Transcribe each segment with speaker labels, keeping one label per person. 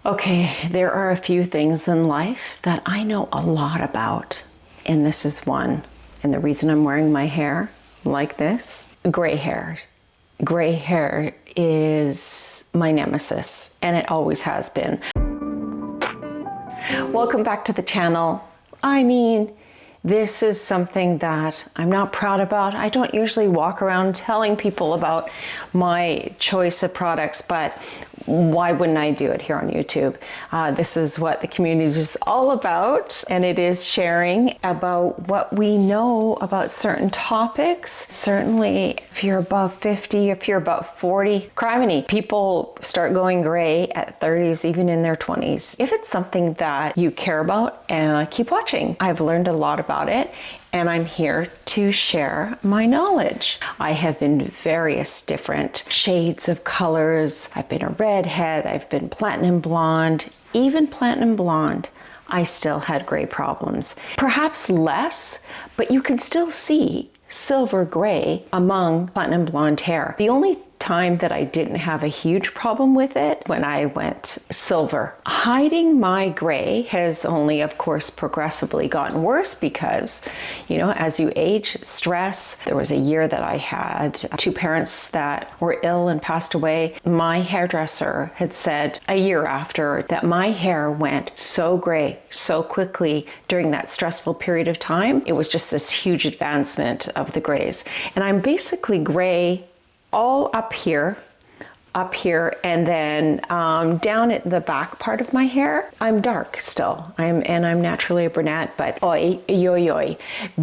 Speaker 1: Okay, there are a few things in life that I know a lot about, and this is one. And the reason I'm wearing my hair like this, gray hair. Gray hair is my nemesis, and it always has been. Welcome back to the channel. This is something that I'm not proud about. I don't usually walk around telling people about my choice of products, but why wouldn't I do it here on YouTube? This is what the community is all about, and it is sharing about what we know about certain topics. Certainly, if you're above 50, if you're above 40, criminy, people start going gray at 30s, even in their 20s. If it's something that you care about, keep watching. I've learned a lot about it, and I'm here to share my knowledge. I have been various different shades of colors. I've been a redhead, I've been platinum blonde, even platinum blonde. I still had gray problems. Perhaps less, but you can still see silver gray among platinum blonde hair. The only time that I didn't have a huge problem with it when I went silver. Hiding my gray has only, of course, progressively gotten worse because, as you age, stress. There was a year that I had two parents that were ill and passed away. My hairdresser had said a year after that my hair went so gray so quickly during that stressful period of time. It was just this huge advancement of the grays. And I'm basically gray all up here, and then down at the back part of my hair, I'm dark still. I'm naturally a brunette, but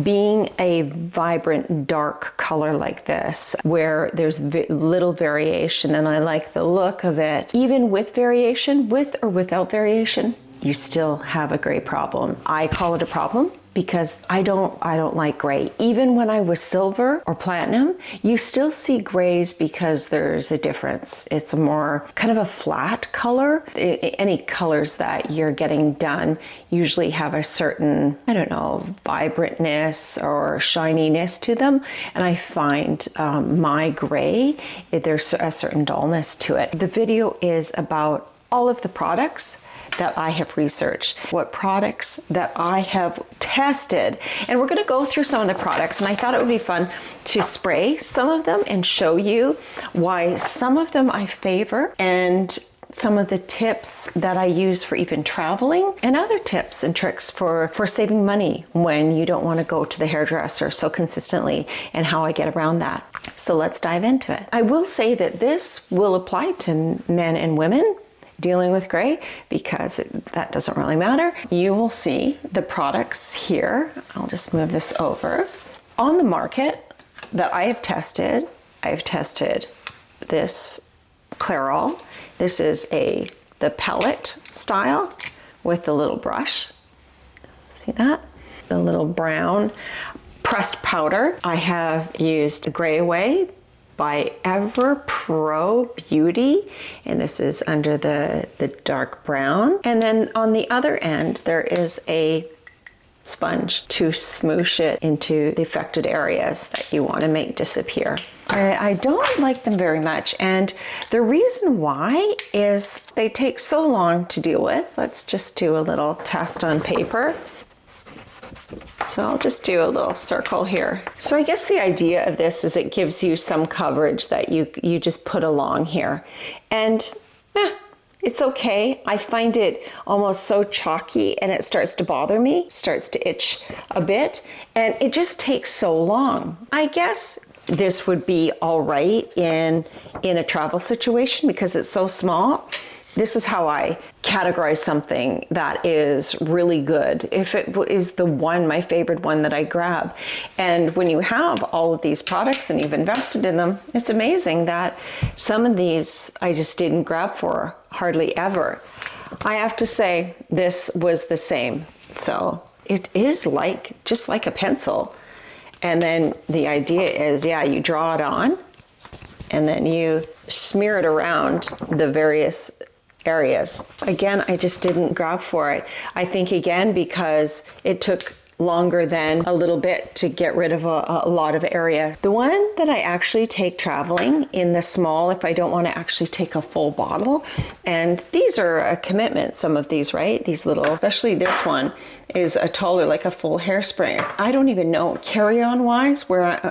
Speaker 1: being a vibrant dark color like this, where there's little variation, and I like the look of it, even with variation, with or without variation, you still have a gray problem. I call it a problem because I don't like gray. Even when I was silver or platinum, you still see grays because there's a difference. It's a more kind of a flat color. Any colors that you're getting done usually have a certain, vibrantness or shininess to them. And I find my gray, there's a certain dullness to it. The video is about all of the products that I have researched, what products that I have tested. And we're gonna go through some of the products, and I thought it would be fun to spray some of them and show you why some of them I favor, and some of the tips that I use for even traveling, and other tips and tricks for saving money when you don't wanna go to the hairdresser so consistently, and how I get around that. So let's dive into it. I will say that this will apply to men and women dealing with gray, because that doesn't really matter. You will see the products here. I'll just move this over. On the market that I have tested this Clairol. This is the pellet style with the little brush. See that? The little brown pressed powder. I have used Gray Away by Ever Pro Beauty, and this is under the dark brown. And then on the other end, there is a sponge to smoosh it into the affected areas that you want to make disappear. I don't like them very much, and the reason why is they take so long to deal with. Let's just do a little test on paper. So I'll just do a little circle here. So I guess the idea of this is it gives you some coverage that you just put along here. And it's okay. I find it almost so chalky, and it starts to bother me, starts to itch a bit, and it just takes so long. I guess this would be all right in a travel situation because it's so small. This is how I categorize something that is really good. If it is my favorite one that I grab. And when you have all of these products and you've invested in them, it's amazing that some of these I just didn't grab for hardly ever. I have to say this was the same. So it is just like a pencil. And then the idea is, you draw it on and then you smear it around the various areas. Again, I just didn't grab for it. I think again because it took longer than a little bit to get rid of a lot of area. The one that I actually take traveling in the small, if I don't want to actually take a full bottle, and these are a commitment, some of these, right? These little, especially this one is a taller, like a full hairspray. I don't even know carry-on wise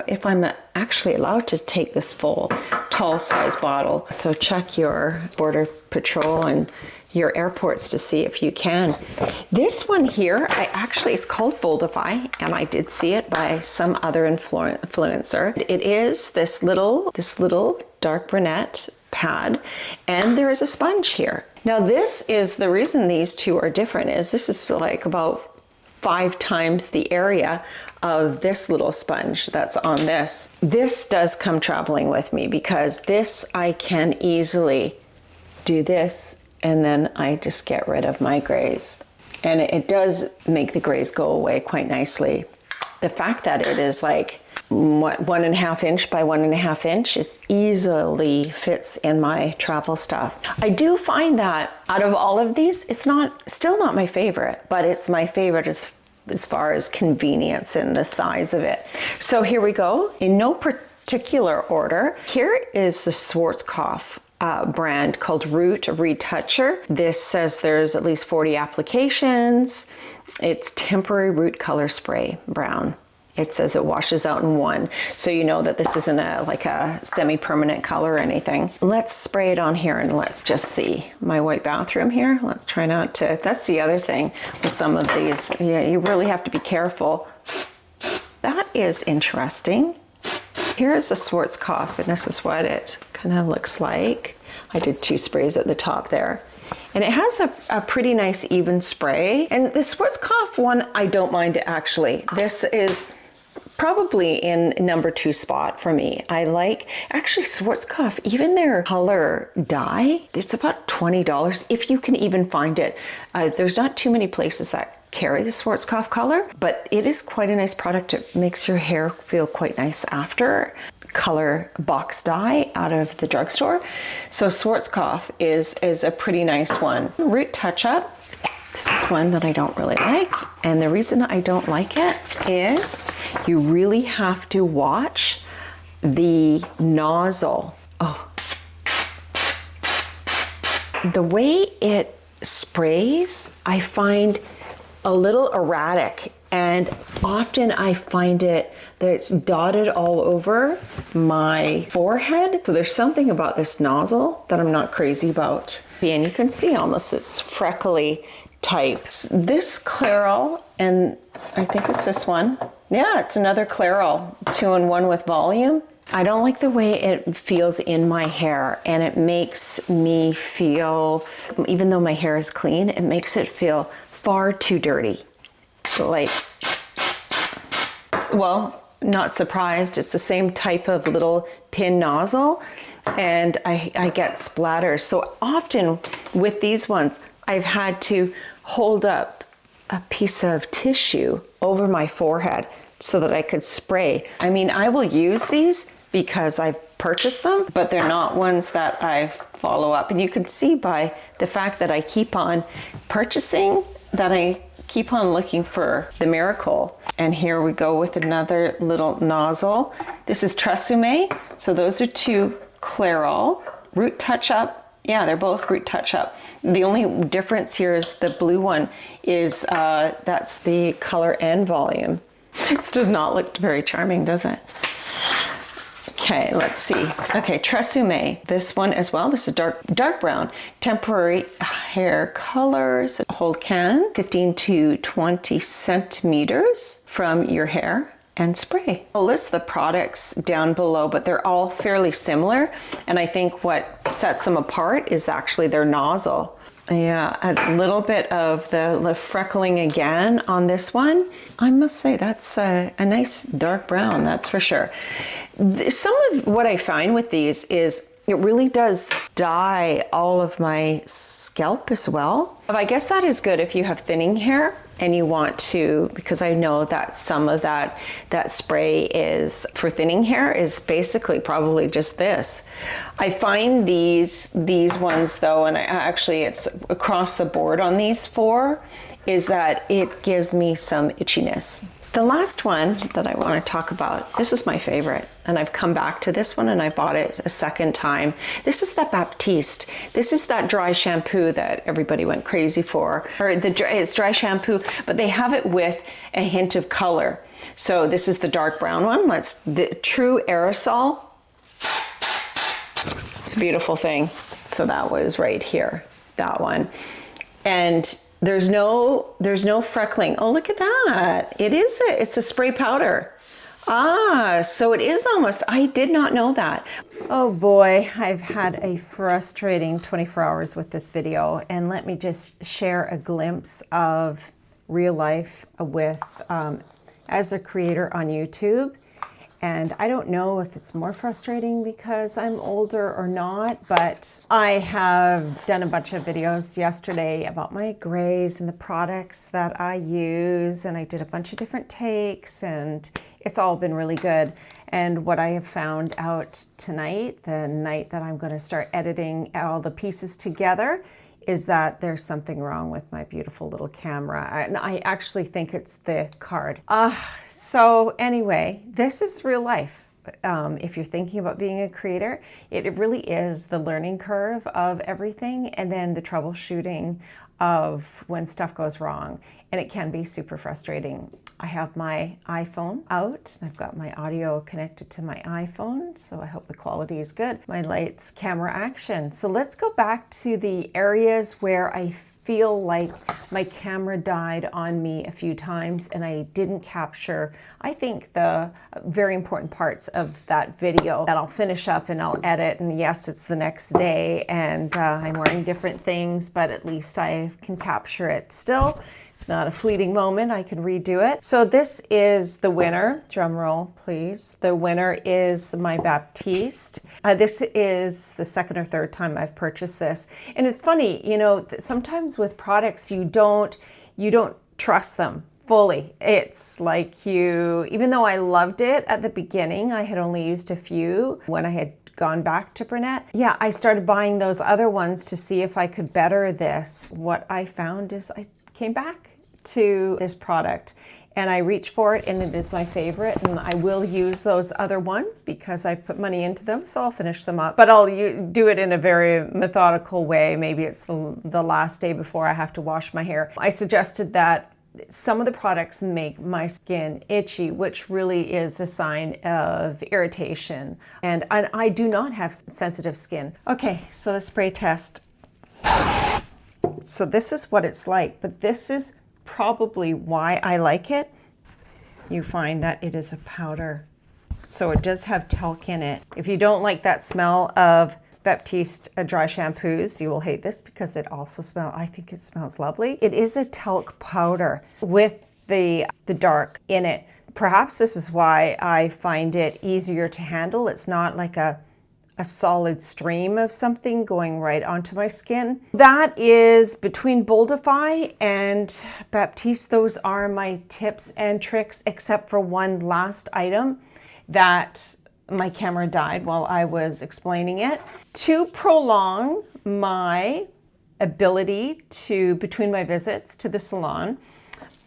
Speaker 1: if I'm actually allowed to take this full tall size bottle. So check your Border Patrol and your airports to see if you can. This one here, it's called Boldify, and I did see it by some other influencer. It is this little dark brunette pad, and there is a sponge here. Now this is the reason these two are different is this is like about 5 times the area of this little sponge that's on this. This does come traveling with me because this I can easily do this and then I just get rid of my grays. And it does make the grays go away quite nicely. The fact that it is like 1.5 inch by 1.5 inch, it easily fits in my travel stuff. I do find that out of all of these, it's still not my favorite, but it's my favorite as far as convenience and the size of it. So here we go, in no particular order. Here is the Schwarzkopf brand called Root Retoucher. This says there's at least 40 applications. It's temporary root color spray, brown. It says it washes out in 1. So you know that this isn't like a semi-permanent color or anything. Let's spray it on here and let's just see. My white bathroom here, let's try not to, that's the other thing with some of these. Yeah, you really have to be careful. That is interesting. Here's the Schwarzkopf, and this is what it kind of looks like. I did 2 sprays at the top there. And it has a pretty nice even spray. And the Schwarzkopf one, I don't mind it actually. This is probably in number 2 spot for me. I like, actually Schwarzkopf, even their color dye, it's about $20 if you can even find it. There's not too many places that carry the Schwarzkopf color, but it is quite a nice product. It makes your hair feel quite nice after. Color box dye out of the drugstore. So Schwarzkopf is a pretty nice one. Root Touch Up. This is one that I don't really like. And the reason I don't like it is you really have to watch the nozzle. Oh. The way it sprays, I find a little erratic, and often I find it that it's dotted all over my forehead. So there's something about this nozzle that I'm not crazy about. And you can see almost it's freckly type. This Clairol, and I think it's this one. Yeah, it's another Clairol, 2-in-1 with volume. I don't like the way it feels in my hair, and it makes me feel, even though my hair is clean, it makes it feel far too dirty. So like, well, not surprised. It's the same type of little pin nozzle, and I get splatters. So often with these ones, I've had to hold up a piece of tissue over my forehead so that I could spray. I mean, I will use these because I've purchased them, but they're not ones that I follow up. And you can see by the fact that I keep on purchasing that I keep on looking for the miracle. And here we go with another little nozzle. This is Tresemme. So those are 2 Clairol. Root Touch Up. Yeah, they're both Root Touch Up. The only difference here is the blue one is that's the color and volume. It does not look very charming, does it? Okay, let's see. Okay, Tresemme. This one as well. This is dark brown. Temporary hair colors. Whole can, 15 to 20 centimeters from your hair, and spray. I'll list the products down below, but they're all fairly similar. And I think what sets them apart is actually their nozzle. Yeah, a little bit of the freckling again on this one. I must say that's a nice dark brown, that's for sure. Some of what I find with these is It really does dye all of my scalp as well. But I guess that is good if you have thinning hair and you want to, because I know that some of that spray is for thinning hair is basically probably just this. I find these ones though, and it's across the board on these 4, is that it gives me some itchiness. The last one that I want to talk about, this is my favorite, and I've come back to this one and I bought it a second time. This is the Baptiste. This is that dry shampoo that everybody went crazy for. It's dry shampoo, but they have it with a hint of color. So this is the dark brown one. The True Aerosol. It's a beautiful thing. So that was right here, that one. And there's no freckling. Oh, look at that. It's a spray powder. Ah, so it is almost, I did not know that. Oh boy, I've had a frustrating 24 hours with this video, and let me just share a glimpse of real life with as a creator on YouTube. And I don't know if it's more frustrating because I'm older or not, but I have done a bunch of videos yesterday about my grays and the products that I use, and I did a bunch of different takes, and it's all been really good. And what I have found out tonight, the night that I'm going to start editing all the pieces together, is that there's something wrong with my beautiful little camera. And I actually think it's the card. So anyway, this is real life. If you're thinking about being a creator, it really is the learning curve of everything, and then the troubleshooting of when stuff goes wrong. And it can be super frustrating. I have my iPhone out. I've got my audio connected to my iPhone, so I hope the quality is good. My lights, camera, action. So let's go back to the areas where I feel like my camera died on me a few times and I didn't capture, I think, the very important parts of that video that I'll finish up and I'll edit. And yes, it's the next day and I'm wearing different things, but at least I can capture it still. It's not a fleeting moment. I can redo it. So this is the winner. Drum roll, please. The winner is my Baptiste. This is the second or third time I've purchased this. And it's funny, you know, sometimes with products, you don't trust them fully. It's like even though I loved it at the beginning, I had only used a few when I had gone back to brunette. Yeah, I started buying those other ones to see if I could better this. What I found is I came back to this product and I reached for it, and it is my favorite, and I will use those other ones because I put money into them, so I'll finish them up. But I'll do it in a very methodical way. Maybe it's the last day before I have to wash my hair. I suggested that some of the products make my skin itchy, which really is a sign of irritation. And I do not have sensitive skin. Okay, so the spray test. So this is what it's like, but this is probably why I like it. You find that it is a powder. So it does have talc in it. If you don't like that smell of Baptiste dry shampoos, you will hate this because it also I think it smells lovely. It is a talc powder with the dark in it. Perhaps this is why I find it easier to handle. It's not like a solid stream of something going right onto my skin. That is between Boldify and Baptiste. Those are my tips and tricks, except for one last item that my camera died while I was explaining it. To prolong my ability between my visits to the salon,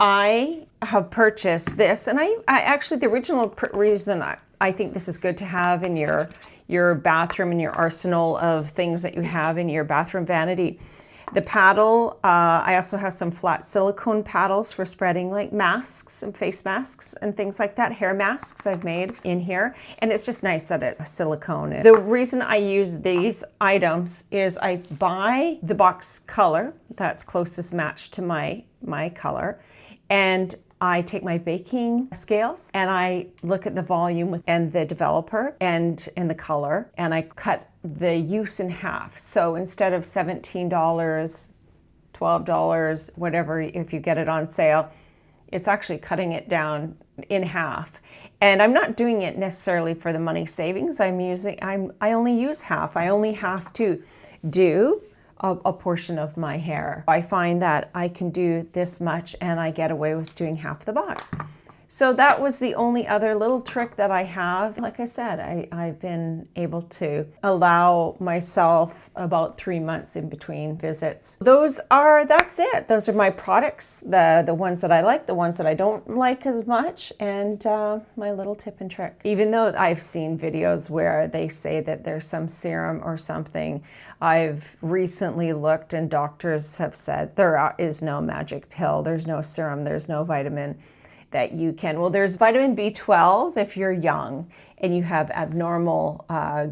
Speaker 1: I have purchased this, and I actually, the original reason I think this is good to have in your bathroom, in your arsenal of things that you have in your bathroom vanity. The paddle, I also have some flat silicone paddles for spreading like masks and face masks and things like that. Hair masks I've made in here. And it's just nice that it's silicone. The reason I use these items is I buy the box color that's closest match to my color. And I take my baking scales and I look at the volume and the developer and the color, and I cut the use in half. So instead of $17, $12, whatever, if you get it on sale, It's actually cutting it down in half. And I'm not doing it necessarily for the money savings. I only use half. I only have to do a portion of my hair. I find that I can do this much and I get away with doing half the box. So that was the only other little trick that I have. Like I said, I've been able to allow myself about 3 months in between visits. That's it. Those are my products, the ones that I like, the ones that I don't like as much, and my little tip and trick. Even though I've seen videos where they say that there's some serum or something, I've recently looked and doctors have said there is no magic pill, there's no serum, there's no vitamin that you can. Well, there's vitamin B12 if you're young and you have abnormal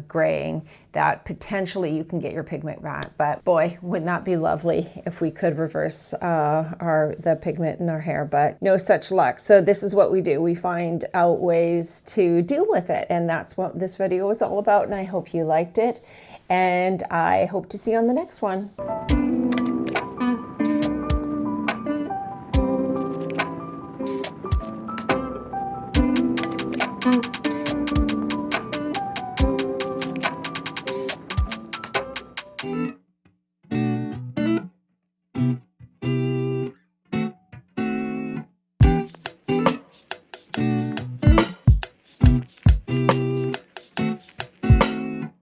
Speaker 1: graying, that potentially you can get your pigment back. But boy, wouldn't that be lovely if we could reverse the pigment in our hair, but no such luck. So this is what we do. We find out ways to deal with it. And that's what this video was all about. And I hope you liked it. And I hope to see you on the next one.